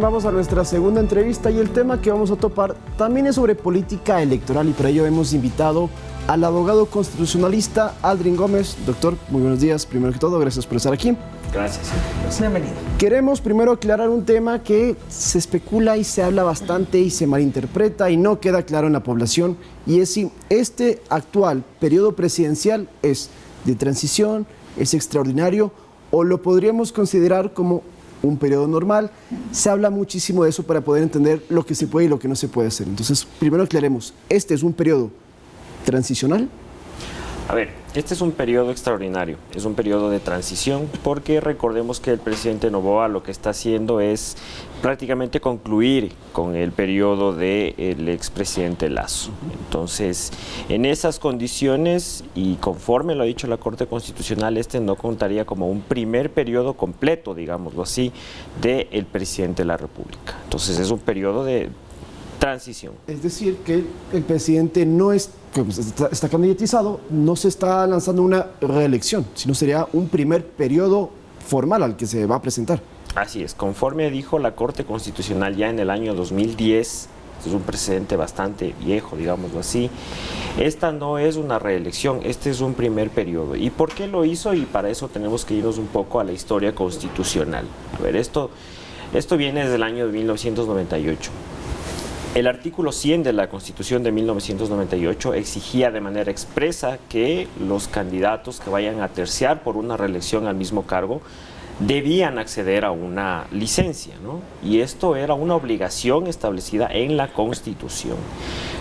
vamos a nuestra segunda entrevista y el tema que vamos a topar también es sobre política electoral y para ello hemos invitado al abogado constitucionalista Aldrin Gómez. Doctor, muy buenos días. Primero que todo, gracias por estar aquí. Gracias. Bienvenido. Queremos primero aclarar un tema que se especula y se habla bastante y se malinterpreta y no queda claro en la población, y es si este actual periodo presidencial es de transición, es extraordinario o lo podríamos considerar como un periodo normal. Se habla muchísimo de eso para poder entender lo que se puede y lo que no se puede hacer. Entonces, primero aclaremos, ¿este es un periodo transicional? A ver, este es un periodo extraordinario, es un periodo de transición porque recordemos que el presidente Noboa lo que está haciendo es prácticamente concluir con el periodo del expresidente Lasso. Entonces, en esas condiciones y conforme lo ha dicho la Corte Constitucional, este no contaría como un primer periodo completo, digámoslo así, del presidente de la República. Entonces, es un periodo de transición. Es decir, que el presidente no está candidatizado, no se está lanzando una reelección, sino sería un primer periodo formal al que se va a presentar. Así es, conforme dijo la Corte Constitucional ya en el año 2010, es un precedente bastante viejo, digámoslo así, esta no es una reelección, este es un primer periodo. ¿Y por qué lo hizo? Y para eso tenemos que irnos un poco a la historia constitucional. A ver, esto viene desde el año de 1998. El artículo 100 de la Constitución de 1998 exigía de manera expresa que los candidatos que vayan a terciar por una reelección al mismo cargo debían acceder a una licencia, ¿no? Y esto era una obligación establecida en la Constitución.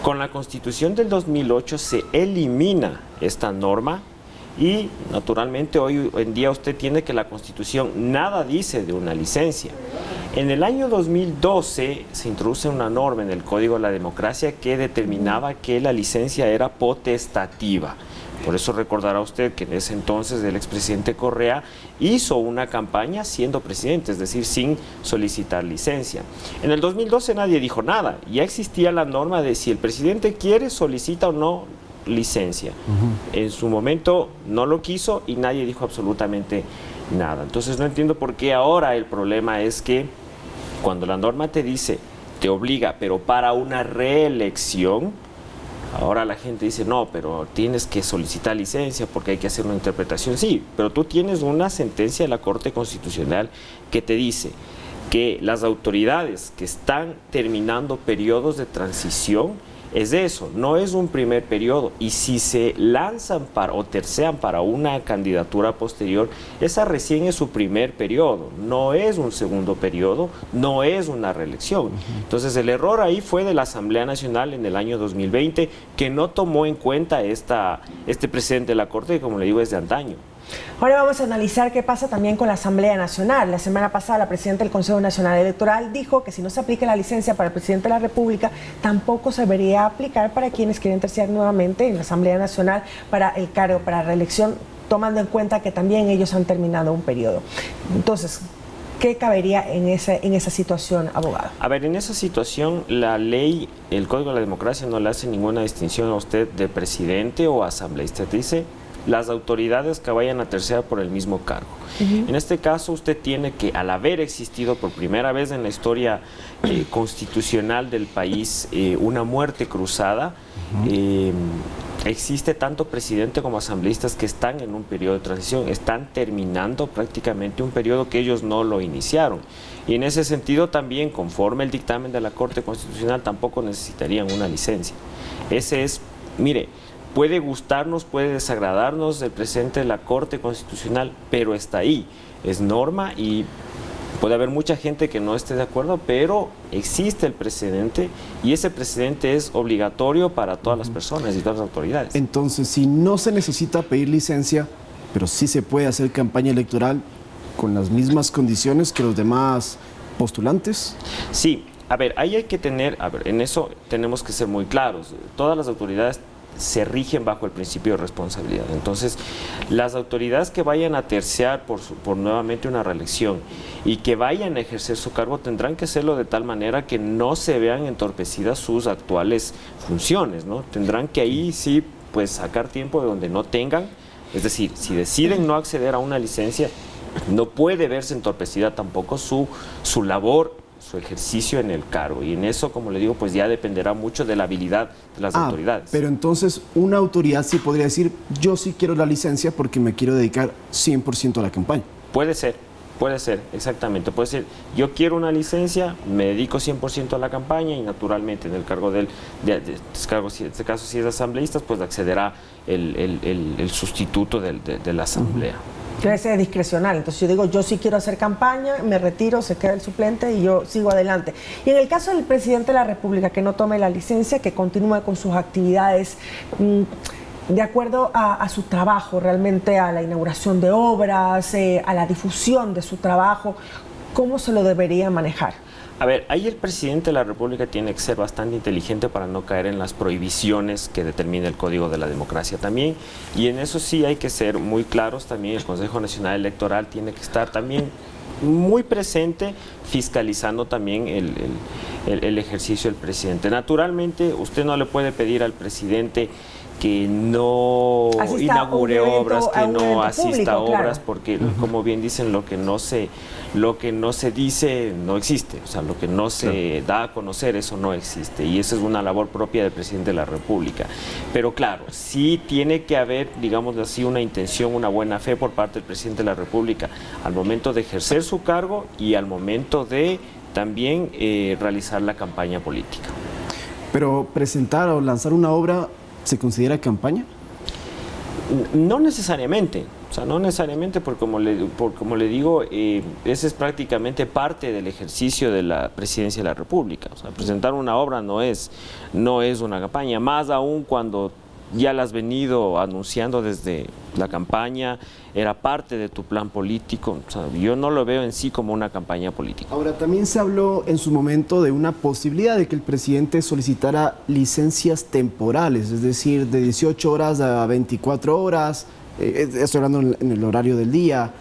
Con la Constitución del 2008 se elimina esta norma y naturalmente hoy en día usted tiene que la Constitución nada dice de una licencia. En el año 2012 se introduce una norma en el Código de la Democracia que determinaba que la licencia era potestativa. Por eso recordará usted que en ese entonces el expresidente Correa hizo una campaña siendo presidente, es decir, sin solicitar licencia. En el 2012 nadie dijo nada, ya existía la norma de si el presidente quiere, solicita o no licencia. En su momento no lo quiso y nadie dijo absolutamente nada. Entonces no entiendo por qué ahora el problema es que cuando la norma te dice, te obliga, pero para una reelección, ahora la gente dice, no, pero tienes que solicitar licencia porque hay que hacer una interpretación. Sí, pero tú tienes una sentencia de la Corte Constitucional que te dice que las autoridades que están terminando periodos de transición es eso, no es un primer periodo, y si se lanzan o tercean para una candidatura posterior, esa recién es su primer periodo, no es un segundo periodo, no es una reelección. Entonces el error ahí fue de la Asamblea Nacional en el año 2020, que no tomó en cuenta este precedente de la Corte, que como le digo es de antaño. Ahora vamos a analizar qué pasa también con la Asamblea Nacional. La semana pasada la presidenta del Consejo Nacional Electoral dijo que si no se aplica la licencia para el presidente de la República, tampoco se debería aplicar para quienes quieren terciar nuevamente en la Asamblea Nacional para el cargo, para reelección, tomando en cuenta que también ellos han terminado un periodo. Entonces, ¿qué cabería en esa situación, abogado? A ver, en esa situación la ley, el Código de la Democracia no le hace ninguna distinción a usted de presidente o asambleísta. Dice las autoridades que vayan a terciar por el mismo cargo. En este caso usted tiene que, al haber existido por primera vez en la historia constitucional del país una muerte cruzada, existe tanto presidente como asambleístas que están en un periodo de transición, están terminando prácticamente un periodo que ellos no lo iniciaron. Y en ese sentido también, conforme el dictamen de la Corte Constitucional, tampoco necesitarían una licencia. Ese es, mire, puede gustarnos, puede desagradarnos el presidente de la Corte Constitucional, pero está ahí, es norma y puede haber mucha gente que no esté de acuerdo, pero existe el precedente y ese precedente es obligatorio para todas las personas y todas las autoridades. Entonces, si no se necesita pedir licencia, pero sí se puede hacer campaña electoral con las mismas condiciones que los demás postulantes. Sí, a ver, ahí hay que tener, en eso tenemos que ser muy claros. Todas las autoridades se rigen bajo el principio de responsabilidad. Entonces, las autoridades que vayan a terciar por nuevamente una reelección y que vayan a ejercer su cargo tendrán que hacerlo de tal manera que no se vean entorpecidas sus actuales funciones, ¿no? Tendrán que ahí sí, pues, sacar tiempo de donde no tengan. Es decir, si deciden no acceder a una licencia, no puede verse entorpecida tampoco su labor, su ejercicio en el cargo. Y en eso, como le digo, pues ya dependerá mucho de la habilidad de las autoridades. Pero entonces una autoridad sí podría decir, yo sí quiero la licencia porque me quiero dedicar 100% a la campaña. Puede ser, exactamente. Puede ser, yo quiero una licencia, me dedico 100% a la campaña y naturalmente en el cargo en este caso si es asambleísta, pues accederá el sustituto de la asamblea. Debe ser discrecional. Entonces yo digo, yo sí quiero hacer campaña, me retiro, se queda el suplente y yo sigo adelante. Y en el caso del presidente de la República que no tome la licencia, que continúe con sus actividades de acuerdo a su trabajo, realmente a la inauguración de obras, a la difusión de su trabajo, ¿cómo se lo debería manejar? A ver, ahí el presidente de la República tiene que ser bastante inteligente para no caer en las prohibiciones que determina el Código de la Democracia también, y en eso sí hay que ser muy claros también. El Consejo Nacional Electoral tiene que estar también muy presente, fiscalizando también el ejercicio del presidente. Naturalmente, usted no le puede pedir al presidente que no inaugure obras, que no asista a obras, porque como bien dicen, lo que no se dice no existe, o sea, lo que no se da a conocer, eso no existe, y esa es una labor propia del presidente de la República. Pero claro, sí tiene que haber, digamos así, una intención, una buena fe por parte del presidente de la República al momento de ejercer su cargo y al momento de también realizar la campaña política. Pero presentar o lanzar una obra, ¿se considera campaña? No necesariamente, o sea, no necesariamente, porque como le digo, ese es prácticamente parte del ejercicio de la presidencia de la República. O sea, presentar una obra no es una campaña, más aún cuando ya la has venido anunciando desde la campaña, era parte de tu plan político. O sea, yo no lo veo en sí como una campaña política. Ahora, también se habló en su momento de una posibilidad de que el presidente solicitara licencias temporales, es decir, de 18 horas a 24 horas, estoy hablando en el horario del día,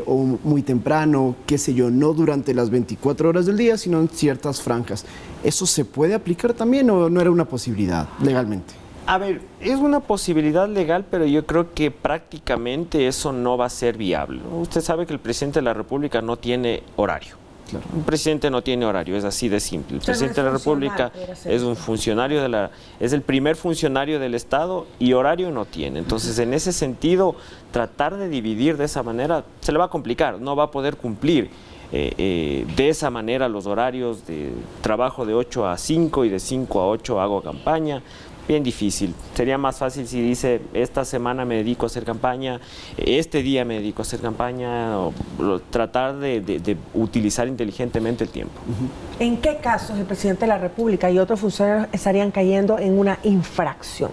o muy temprano, qué sé yo, no durante las 24 horas del día, sino en ciertas franjas. ¿Eso se puede aplicar también o no era una posibilidad legalmente? A ver, es una posibilidad legal, pero yo creo que prácticamente eso no va a ser viable. Usted sabe que el presidente de la República no tiene horario. Claro. Un presidente no tiene horario, es así de simple. El presidente de la República es un funcionario es el primer funcionario del Estado y horario no tiene. Entonces, en ese sentido, tratar de dividir de esa manera se le va a complicar, no va a poder cumplir de esa manera los horarios de trabajo de 8 a 5 y de 5 a 8 hago campaña. Bien difícil. Sería más fácil si dice, esta semana me dedico a hacer campaña, este día me dedico a hacer campaña, o tratar de utilizar inteligentemente el tiempo. ¿En qué casos el presidente de la República y otros funcionarios estarían cayendo en una infracción?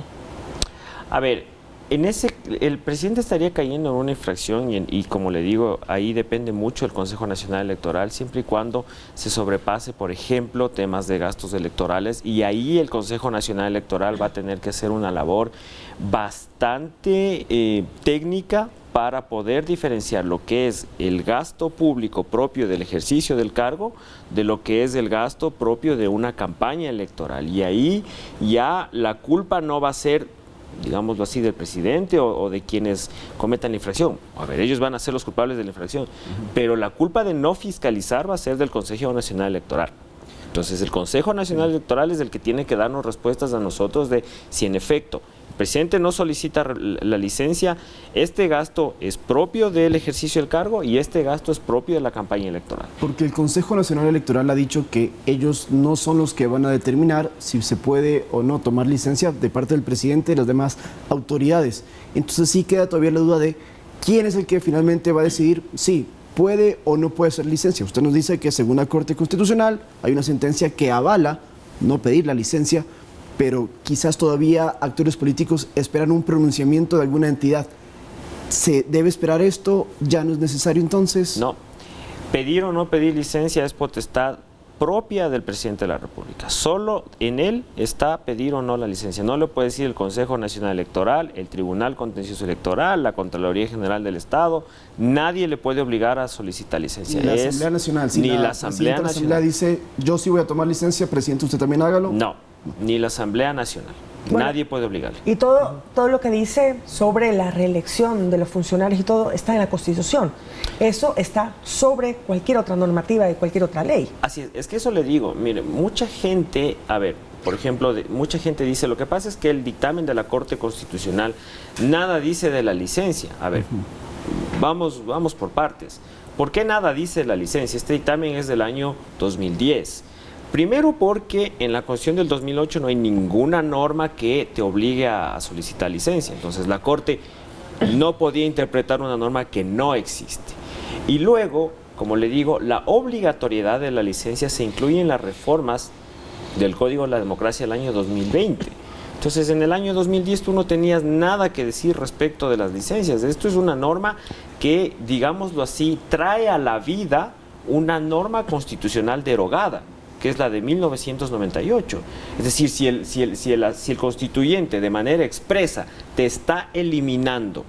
A ver, el presidente estaría cayendo en una infracción y como le digo, ahí depende mucho el Consejo Nacional Electoral, siempre y cuando se sobrepase, por ejemplo, temas de gastos electorales, y ahí el Consejo Nacional Electoral va a tener que hacer una labor bastante técnica para poder diferenciar lo que es el gasto público propio del ejercicio del cargo de lo que es el gasto propio de una campaña electoral. Y ahí ya la culpa no va a ser, digámoslo así, del presidente o de quienes cometan la infracción. A ver, ellos van a ser los culpables de la infracción, pero la culpa de no fiscalizar va a ser del Consejo Nacional Electoral. Entonces, el Consejo Nacional Electoral es el que tiene que darnos respuestas a nosotros de si en efecto el presidente no solicita la licencia, este gasto es propio del ejercicio del cargo y este gasto es propio de la campaña electoral. Porque el Consejo Nacional Electoral ha dicho que ellos no son los que van a determinar si se puede o no tomar licencia de parte del presidente y las demás autoridades. Entonces sí queda todavía la duda de quién es el que finalmente va a decidir si puede o no puede ser licencia. Usted nos dice que según la Corte Constitucional hay una sentencia que avala no pedir la licencia, pero quizás todavía actores políticos esperan un pronunciamiento de alguna entidad. ¿Se debe esperar esto? ¿Ya no es necesario entonces? No. Pedir o no pedir licencia es potestad propia del presidente de la República. Solo en él está pedir o no la licencia. No lo puede decir el Consejo Nacional Electoral, el Tribunal Contencioso Electoral, la Contraloría General del Estado. Nadie le puede obligar a solicitar licencia. Ni la Asamblea Nacional. Si ni la Asamblea Nacional. La Asamblea dice, yo sí voy a tomar licencia, presidente, usted también hágalo. No, ni la Asamblea Nacional. Bueno, nadie puede obligarle. Y todo lo que dice sobre la reelección de los funcionarios y todo está en la Constitución. Eso está sobre cualquier otra normativa y cualquier otra ley. Así es que eso le digo, mire, mucha gente, a ver, por ejemplo, mucha gente dice, lo que pasa es que el dictamen de la Corte Constitucional nada dice de la licencia. A ver, vamos por partes. ¿Por qué nada dice de la licencia? Este dictamen es del año 2010. Primero porque en la Constitución del 2008 no hay ninguna norma que te obligue a solicitar licencia. Entonces la Corte no podía interpretar una norma que no existe. Y luego, como le digo, la obligatoriedad de la licencia se incluye en las reformas del Código de la Democracia del año 2020. Entonces, en el año 2010 tú no tenías nada que decir respecto de las licencias. Esto es una norma que, digámoslo así, trae a la vida una norma constitucional derogada, que es la de 1998. Es decir, si el constituyente de manera expresa te está eliminando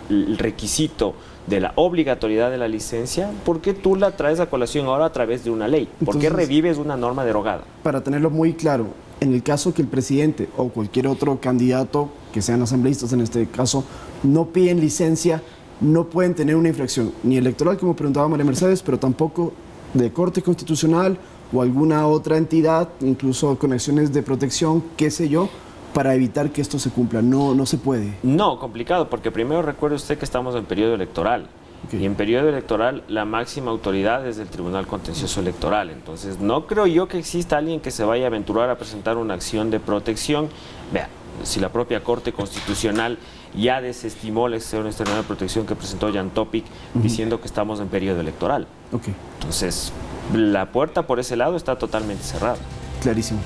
el requisito de la obligatoriedad de la licencia, ¿por qué tú la traes a colación ahora a través de una ley? ¿Por qué revives una norma derogada? Para tenerlo muy claro, en el caso que el presidente o cualquier otro candidato, que sean asambleístas en este caso, no piden licencia, no pueden tener una infracción ni electoral, como preguntaba María Mercedes, pero tampoco de Corte Constitucional o alguna otra entidad, incluso con acciones de protección, qué sé yo, para evitar que esto se cumpla. No se puede. No, complicado, porque primero recuerde usted que estamos en periodo electoral. Okay. Y en periodo electoral la máxima autoridad es del Tribunal Contencioso Electoral. Entonces no creo yo que exista alguien que se vaya a aventurar a presentar una acción de protección. Vea, si la propia Corte Constitucional ya desestimó la acción extraordinaria de protección que presentó Jan Topic diciendo que estamos en periodo electoral. Okay. Entonces la puerta por ese lado está totalmente cerrada. Clarísimo.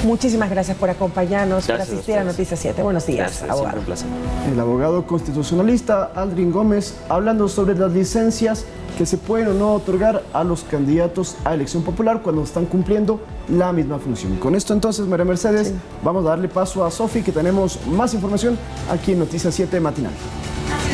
Muchísimas gracias por acompañarnos, gracias por asistir a Noticias 7. Buenos días, gracias, abogado. Un placer. El abogado constitucionalista Aldrin Gómez hablando sobre las licencias que se pueden o no otorgar a los candidatos a elección popular cuando están cumpliendo la misma función. Con esto entonces, María Mercedes, vamos a darle paso a Sofi, que tenemos más información aquí en Noticias 7 Matinal.